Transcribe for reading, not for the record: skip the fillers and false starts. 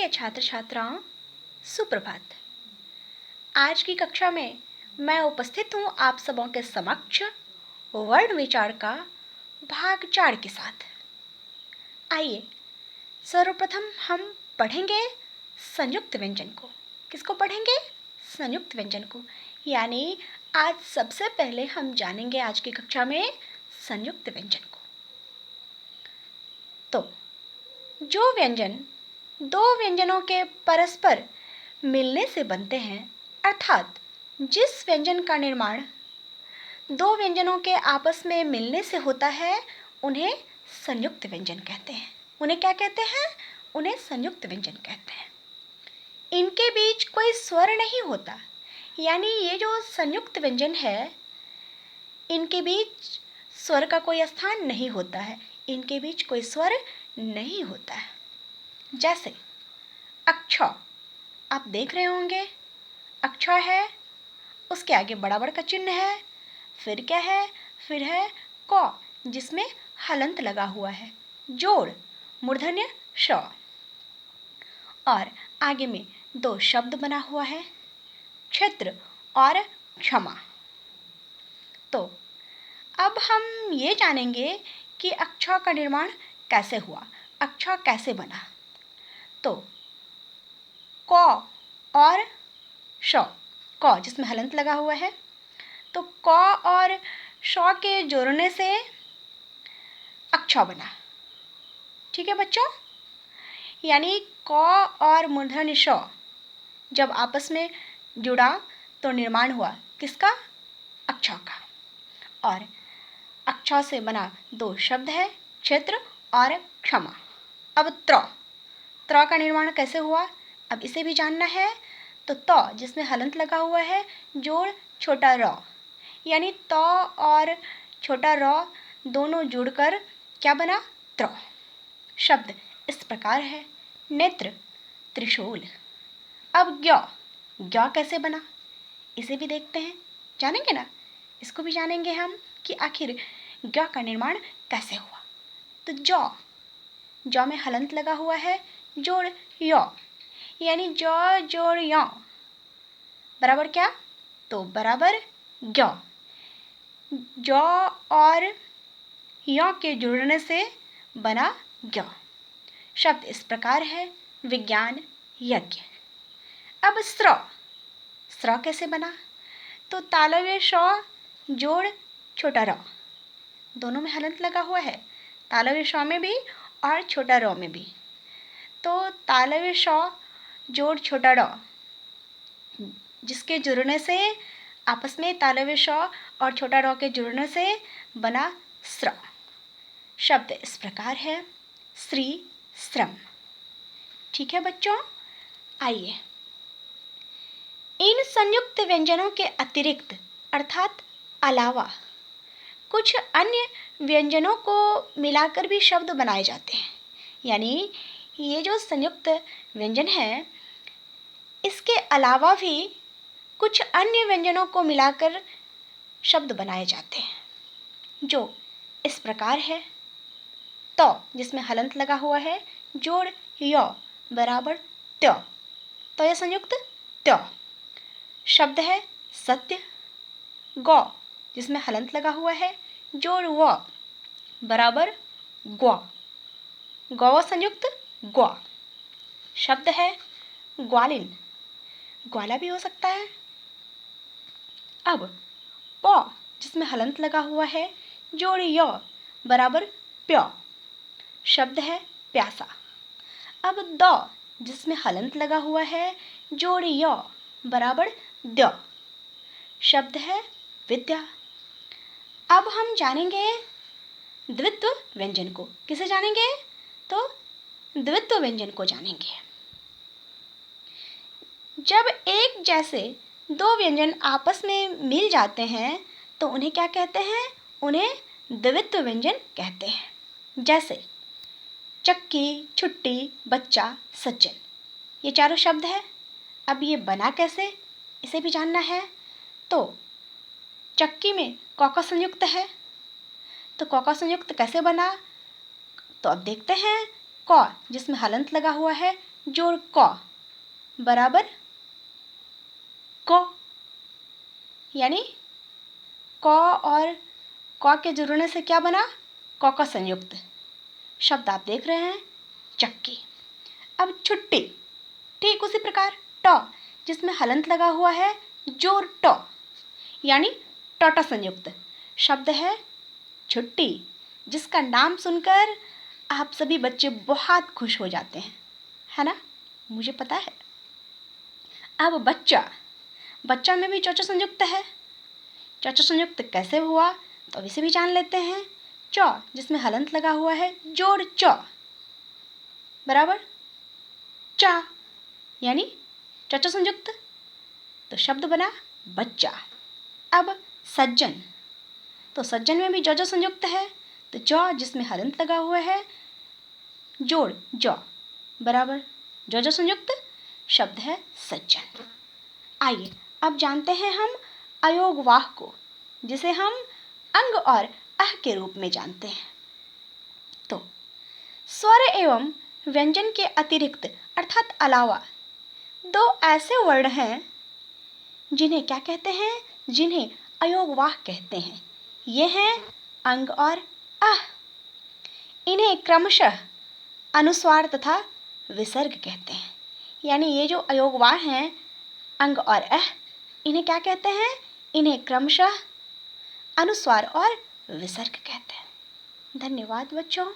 प्रिय छात्र छात्राओं, सुप्रभात। आज की कक्षा में मैं उपस्थित हूँ आप सबों के समक्ष वर्ण विचार का भाग 4 के साथ। आइए सर्वप्रथम हम पढ़ेंगे संयुक्त व्यंजन को। किसको पढ़ेंगे? संयुक्त व्यंजन को। यानी आज सबसे पहले हम जानेंगे आज की कक्षा में संयुक्त व्यंजन को। तो जो व्यंजन दो व्यंजनों के परस्पर मिलने से बनते हैं, अर्थात जिस व्यंजन का निर्माण दो व्यंजनों के आपस में मिलने से होता है, उन्हें संयुक्त व्यंजन कहते हैं। उन्हें क्या कहते हैं? उन्हें संयुक्त व्यंजन कहते हैं। इनके बीच कोई स्वर नहीं होता, यानी ये जो संयुक्त व्यंजन है, इनके बीच स्वर का कोई स्थान नहीं होता है। इनके बीच कोई स्वर नहीं होता है। जैसे अक्ष, आप देख रहे होंगे, अक्ष है, उसके आगे बराबर का चिन्ह है, फिर क्या है? फिर है क, जिसमें हलंत लगा हुआ है, जोड़ मूर्धन्य श, और आगे में दो शब्द बना हुआ है, क्षेत्र और क्षमा। तो अब हम ये जानेंगे कि अक्ष का निर्माण कैसे हुआ, अक्ष कैसे बना। तो क और श, क जिसमें हलंत लगा हुआ है, तो क और श के जोड़ने से अक्ष बना। ठीक है बच्चों? यानी क और मूर्धन्य श जब आपस में जुड़ा तो निर्माण हुआ किसका? अक्ष का। और अक्ष से बना दो शब्द है, क्षेत्र और क्षमा। अब त्र का निर्माण कैसे हुआ, अब इसे भी जानना है। तो त जिसमें हलंत लगा हुआ है, जोड़ छोटा र, यानी त और छोटा र दोनों जुड़कर क्या बना? त्र। शब्द इस प्रकार है, नेत्र, त्रिशूल। अब ज्ञ कैसे बना, इसे भी देखते हैं, जानेंगे ना। इसको भी जानेंगे हम कि आखिर ज्ञ का निर्माण कैसे हुआ। तो जौ में हलंत लगा हुआ है, जोड़ य, यानी ज जोड़ य बराबर क्या? तो बराबर ज्ञ। ज और य के जुड़ने से बना ज्ञ। शब्द इस प्रकार है, विज्ञान, यज्ञ। अब स्र कैसे बना? तो तालव्य श जोड़ छोटा र, दोनों में हलंत लगा हुआ है, तालव्य श में भी और छोटा र में भी। तो तालव्य श जोड़ छोटा र, जिसके जुड़ने से आपस में तालव्य श और छोटा र के जुड़ने से बना स्र। शब्द इस प्रकार है, श्री, श्रम। ठीक है बच्चों? आइए इन संयुक्त व्यंजनों के अतिरिक्त अर्थात अलावा कुछ अन्य व्यंजनों को मिलाकर भी शब्द बनाए जाते हैं। यानी ये जो संयुक्त व्यंजन है, इसके अलावा भी कुछ अन्य व्यंजनों को मिलाकर शब्द बनाए जाते हैं, जो इस प्रकार है। त जिसमें हलंत लगा हुआ है, जोड़ य बराबर त्य, तो यह संयुक्त त्य। शब्द है सत्य। गौ जिसमें हलंत लगा हुआ है, जोड़ व बराबर ग्वा, गौ संयुक्त ग्वा। शब्द है ग्वालिन, ग्वाला भी हो सकता है। अब प जिसमें हलंत लगा हुआ है, जोड़ य बराबर प्य, शब्द है प्यासा। अब द जिसमें हलंत लगा हुआ है, जोड़ य बराबर द्य, शब्द है विद्या। अब हम जानेंगे द्वित्व व्यंजन को। किसे जानेंगे? तो द्वित्व व्यंजन को जानेंगे। जब एक जैसे दो व्यंजन आपस में मिल जाते हैं तो उन्हें क्या कहते हैं? उन्हें द्वित्व व्यंजन कहते हैं। जैसे चक्की, छुट्टी, बच्चा, सज्जन, ये चारों शब्द हैं। अब ये बना कैसे, इसे भी जानना है। तो चक्की में क का संयुक्त है, तो क का संयुक्त कैसे बना? तो अब देखते हैं। क जिसमें हलंत लगा हुआ है, जोड़ क बराबर क, यानी क और क के जुड़ने से क्या बना? क का संयुक्त शब्द आप देख रहे हैं, चक्की। अब छुट्टी, ठीक उसी प्रकार ट जिसमें हलंत लगा हुआ है, जोड़ ट, यानी टॉटा संयुक्त शब्द है छुट्टी, जिसका नाम सुनकर आप सभी बच्चे बहुत खुश हो जाते हैं, है ना? मुझे पता है। अब बच्चा, बच्चा में भी चौचा संयुक्त है। चौचा संयुक्त कैसे हुआ तो अब इसे भी जान लेते हैं। चौ जिसमें हलंत लगा हुआ है, जोड़ चौ बराबर चा, यानी चौचा संयुक्त, तो शब्द बना बच्चा। अब सज्जन, तो सज्जन में भी जौ संयुक्त है, तो जौ जिसमें हलंत लगा हुआ है, जोड़ जौ बराबर जौ संयुक्त शब्द है सज्जन। आइए अब जानते हैं हम अयोगवाह को, जिसे हम अंग और अह के रूप में जानते हैं। तो स्वर एवं व्यंजन के अतिरिक्त अर्थात अलावा दो ऐसे वर्ण हैं जिन्हें क्या कहते हैं? जिन्हें अयोगवाह कहते हैं। ये हैं अंग और अह। इन्हें क्रमशः अनुस्वार तथा विसर्ग कहते हैं। यानी ये जो अयोगवाह हैं अंग और अह, इन्हें क्या कहते हैं? इन्हें क्रमशः अनुस्वार और विसर्ग कहते हैं। धन्यवाद बच्चों।